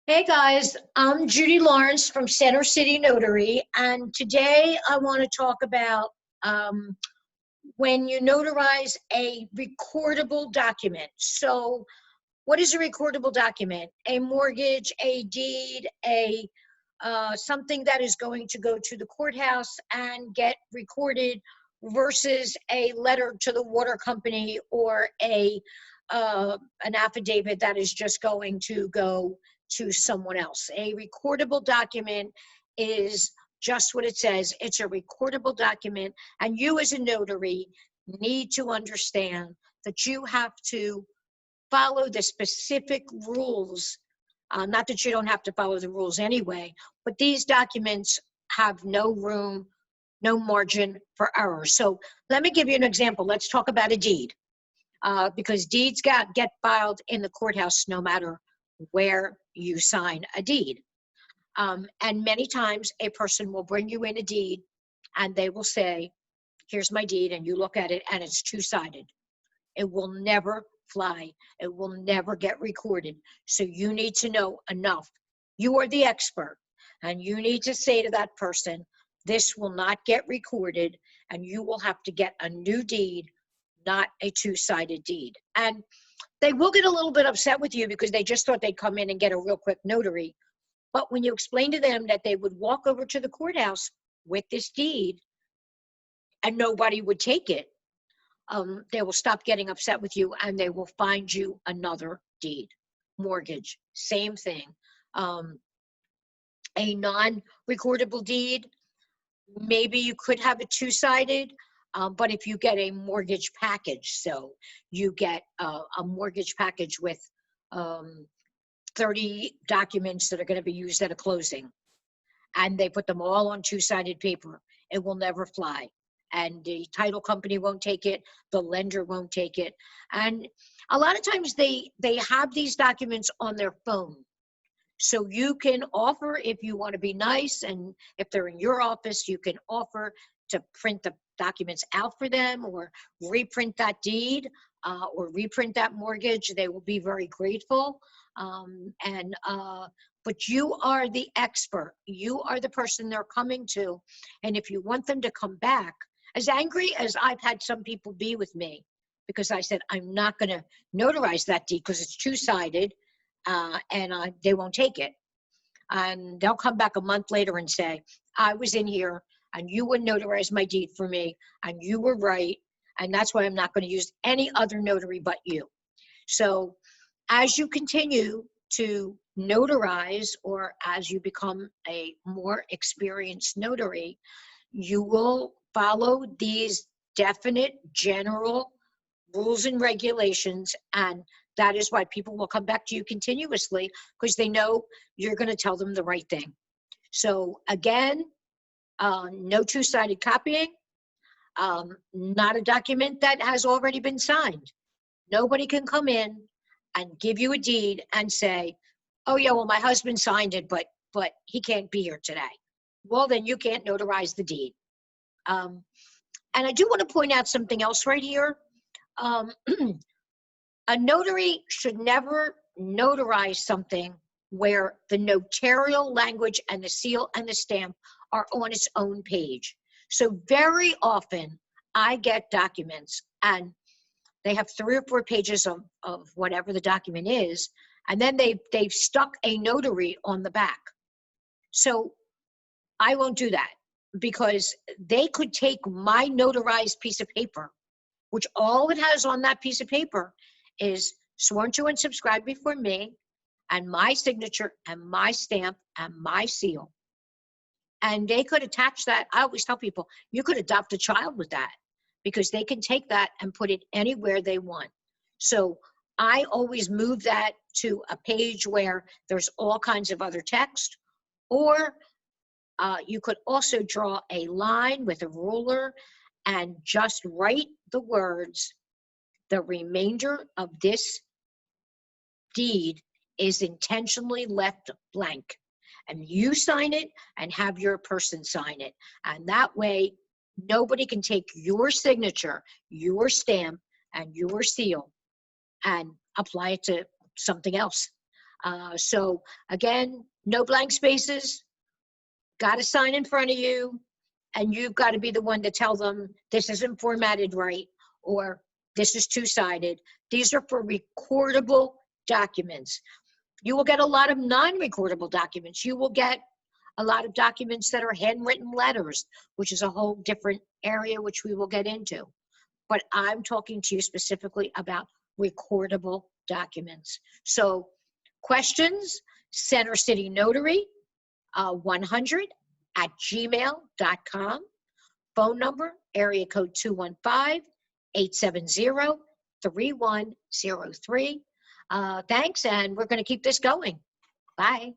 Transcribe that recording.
Hey guys, I'm Judy Lawrence from Center City Notary, and today I want to talk about um, when you notarize a recordable document. So, what is a recordable document? A mortgage, a deed, a something that is going to go to the courthouse and get recorded versus a letter to the water company or an affidavit that is just going to go to someone else. A recordable document is just what it says. It's a recordable document, and you as a notary need to understand that you have to follow the specific rules. Not that you don't have to follow the rules anyway, but these documents have no room, no margin for error. So let me give you an example. Let's talk about a deed, because deeds get filed in the courthouse no matter where you sign a deed. And many times a person will bring you in a deed and they will say, here's my deed, and you look at it and it's two-sided. It will never fly. It will never get recorded. So you need to know enough. You are the expert, and you need to say to that person, this will not get recorded, and you will have to get a new deed, not a two-sided deed. And they will get a little bit upset with you because they just thought they'd come in and get a real quick notary. But when you explain to them that they would walk over to the courthouse with this deed and nobody would take it, they will stop getting upset with you and they will find you another deed. Mortgage, same thing. A non-recordable deed, maybe you could have it two-sided, but if you get a mortgage package, so you get a mortgage package with 30 documents that are going to be used at a closing, and they put them all on two-sided paper, it will never fly. And the title company won't take it, the lender won't take it. And a lot of times they have these documents on their phone. So you can offer, if you want to be nice, and if they're in your office, you can offer to print the documents out for them or reprint that deed or reprint that mortgage. They will be very grateful. But you are the expert. You are the person they're coming to. And if you want them to come back, as angry as I've had some people be with me, because I said, I'm not going to notarize that deed because it's two-sided, and they won't take it. And they'll come back a month later and say, I was in here and you would notarize my deed for me and you were right, and that's why I'm not going to use any other notary but you. So as you continue to notarize, or as you become a more experienced notary, you will follow these definite general rules and regulations, and that is why people will come back to you continuously, because they know you're going to tell them the right thing. So again, no two-sided copying, not a document that has already been signed. Nobody can come in and give you a deed and say, oh yeah, well, my husband signed it, but he can't be here today. Well, then you can't notarize the deed. And I do want to point out something else right here. A notary should never notarize something where the notarial language and the seal and the stamp are on its own page. So very often I get documents and they have 3 or 4 pages of whatever the document is, and then they've stuck a notary on the back. So I won't do that, because they could take my notarized piece of paper, which all it has on that piece of paper is sworn to and subscribed before me, and my signature and my stamp and my seal. And they could attach that. I always tell people, you could adopt a child with that, because they can take that and put it anywhere they want. So I always move that to a page where there's all kinds of other text, or you could also draw a line with a ruler and just write the words, the remainder of this deed is intentionally left blank. And you sign it and have your person sign it. And that way, nobody can take your signature, your stamp, and your seal and apply it to something else. So again, no blank spaces, got to sign in front of you, and you've got to be the one to tell them this isn't formatted right, or this is two-sided. These are for recordable documents. You will get a lot of non-recordable documents. You will get a lot of documents that are handwritten letters, which is a whole different area, which we will get into. But I'm talking to you specifically about recordable documents. So questions, Center City Notary, 100@gmail.com. Phone number, area code 215-870-3103. Thanks, and we're going to keep this going. Bye.